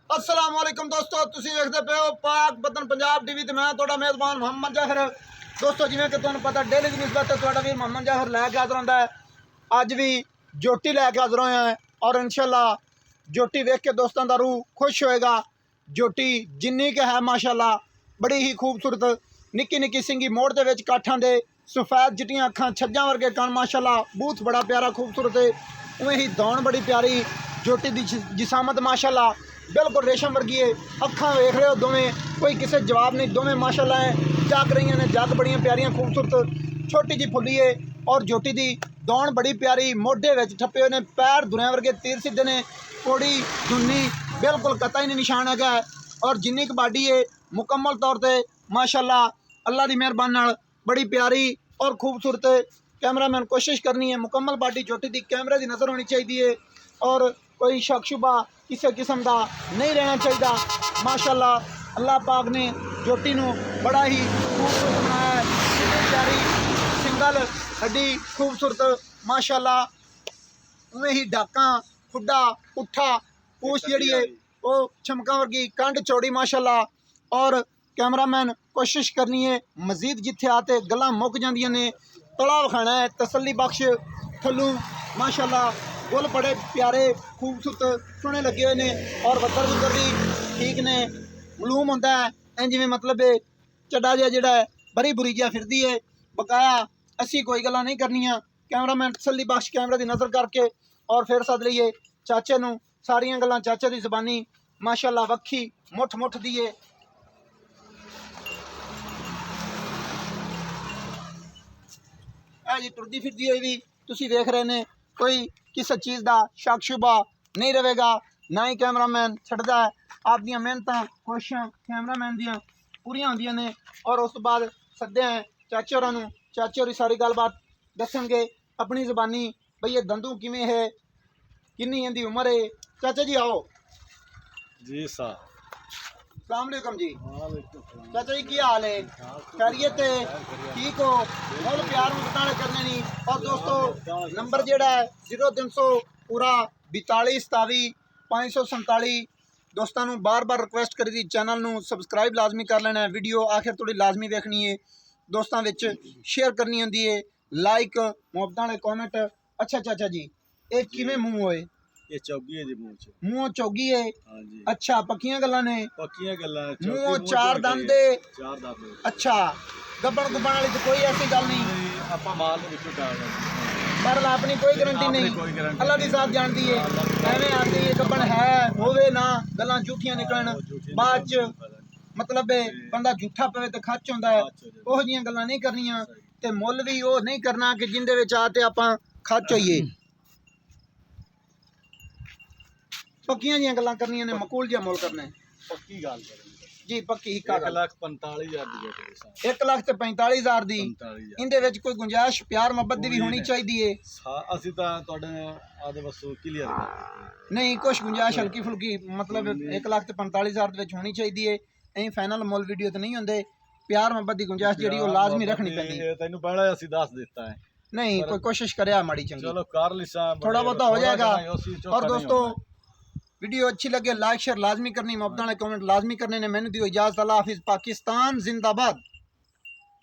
अस्सलाम वालेकुम दोस्तों, तुसी देखते पे हो पाक बतन पंजाब टीवी ते मैं तुहाडा मेज़बान मोहम्मद जाहिर। दोस्तों जिवें कि तुहानूं पता डेली दी निस्बत ते तुहाडा वीर मोहम्मद जाहिर लैके हाज़र हुंदा है। अज भी जोटी लैके हाज़र होया है और इंशाअल्लाह जोटी वेख के दोस्तों दा रूह खुश होएगा। जोटी जिन्नी के है माशाअल्लाह बड़ी ही खूबसूरत, निक्की निक्की सिंगी मोड़ दे विच काठां दे, सफेद चिट्टियां अखां, छज्जां वर्गे कन, माशाअल्लाह बूथ बड़ा प्यारा खूबसूरत है। उवें ही दौड़ बड़ी प्यारी, जोटी दी जिसामत माशाअल्लाह बिल्कुल रेशम वर्गी है। अखां वेख रहे हो दोवें, कोई किसी जवाब नहीं, दोवें माशाअल्लाह है जग रही ने, जग बड़ियां प्यारियां खूबसूरत, छोटी जी फुल्ली है। और जोटी दी दौड़ बड़ी प्यारी, मोढे विच ठप्पे हुए ने, पैर दुनिया वर्गे तीर सीधे ने, कोड़ी धुन्नी बिल्कुल कतई नहीं निशान है। और जिन्नी कबाडी है मुकम्मल तौर पर माशाअल्लाह अल्लाह की मेहरबानी नाल बड़ी प्यारी और खूबसूरत है। कैमरामैन कोशिश करनी है मुकम्मल बाडी जोटी की कैमरे की नज़र होनी चाहिए और कोई शक शुबा किसी किस्म का नहीं रहना चाहिए। माशाअल्लाह अल्लाह पाक ने जोटी नूं बड़ा ही खूबसूरत बनाया है। इतनी प्यारी सिंगल हड्डी खूबसूरत माशाअल्लाह। उवें ही डाका खुड्डा पुट्ठा पूछ जी है वो चमका वर्गी, कंड चौड़ी माशाअल्लाह। और कैमरामैन कोशिश करनी है मजीद जिथे आते गल्लां मुक जांदियां ने, तला विखाना है तसल्ली बख्श थल्लू माशाअल्लाह। गुल बड़े प्यारे खूबसूरत सोहने लगे हुए ने और वक्कर वुक्कर भी ठीक ने, मलूम होंदा है एं जिवें मतलब चड्डा जिहा जिहड़ा है बरी बुरी जिहा फिरदी है। बकाया असी कोई गल्लां नहीं करनियां, कैमरामैन तसल्ली बख्श कैमरे की नज़र करके और फिर सद लईए चाचे नूं। सारियां गल्लां चाचे की ज़बानी माशाअल्लाह वक्खी मुठ मुठ दी है। जी टुरदी फिरदी हुई भी तुसी देख रहे ने, कोई किसी चीज़ का शक शुबा नहीं रहेगा, ना ही कैमरामैन छड्डदा है। आप दियां मेहनतां कोशिशां कैमरामैन दियां पूरियां होंदियां ने। और उस तो बाद सद्दे हैं चाचे होरां नूं, चाचे होरी सारी गलबात दसणगे अपनी ज़बानी, भई ये दंदू किवें है, किन्नी इहदी उम्र है। चाचा जी आओ जी साहब। सलाम अलैकुम जी। चाचा जी की हाल है? खैरियत है? ठीक हो? मुल प्यार मुकताने करने नहीं। और दोस्तों नंबर जेड़ा है 0300 पूरा 42 27 547। दोस्तों बार बार रिक्वेस्ट करी दी चैनल नूं सबसक्राइब लाजमी कर लेना है, वीडियो आखिर थोड़ी लाजमी देखनी है, दोस्तों विच शेयर करनी होंदी है, लाइक मुहब्बत वाले कॉमेंट। अच्छा चाचा जी ये किवें मूँह होए? ये चौगी है जी मुंह च। मूँह चौगी है? हाँ जी। अच्छा पक्कियां गल्लां ने? पक्कियां गल्लां। मूँह चार दंद दे? चार दंद। अच्छा गब्बन गुब्बन वाली तो कोई ऐसी गल नहीं? आपां माल दे विचों डालना पर अपनी कोई गारंटी नहीं, अल्लाह की जात जानती है। एवें आती है गब्बन है होवे ना, गल्लां झूठियां निकलन बाद च मतलब बंदा झूठा पवे तो खच होंदा है। ओह जिहियां गल्लां नहीं करनियां ते मुल भी वो नहीं करना कि जिंदे विच आ ते आपां खच होइए। पक्कियां जिहियां गल्लां करनियां ने, मकूल जिहा मुल करना है। पक्की गल करें जी पक्की हिक्का 1,45,000 दी जोड़ी साहब। 1,45,000 दी? 45,000 इंदे विच कोई गुंजाइश प्यार मोहब्बत दी भी होनी चाहिए है? ਅਸੀਂ ਤਾਂ ਤੁਹਾਡੇ ਆਦੇ ਵਸੋਂ ਕਲੀਅਰ ਕਰ नहीं कुछ गुंजाइश हल्की फुल्की मतलब 1,45,000 ਦੇ ਵਿੱਚ ਹੋਣੀ ਚਾਹੀਦੀ ਹੈ। ਐਂ ਫਾਈਨਲ ਮੁੱਲ ਵੀਡੀਓ ਤੇ ਨਹੀਂ ਹੁੰਦੇ, ਪਿਆਰ ਮੁਹੱਬਤ ਦੀ ਗੁੰਜਾਇਸ਼ ਜਿਹੜੀ ਉਹ ਲਾਜ਼ਮੀ ਰੱਖਣੀ ਪੈਂਦੀ ਹੈ। ਤੈਨੂੰ ਪਹਿਲਾਂ ਅਸੀਂ ਦੱਸ ਦਿੱਤਾ ਹੈ। नहीं कोई कोशिश करे माड़ी चंगी, चलो कर लिसा थोड़ा बहुत हो जाएगा। और दोस्तों वीडियो अच्छी लगे लाइक शेयर लाजमी करनी, मुहब्बत वाले कमेंट लाजमी करने ने। मैंने दी इजाज़त। अल्लाह हाफिज़। पाकिस्तान जिंदाबाद।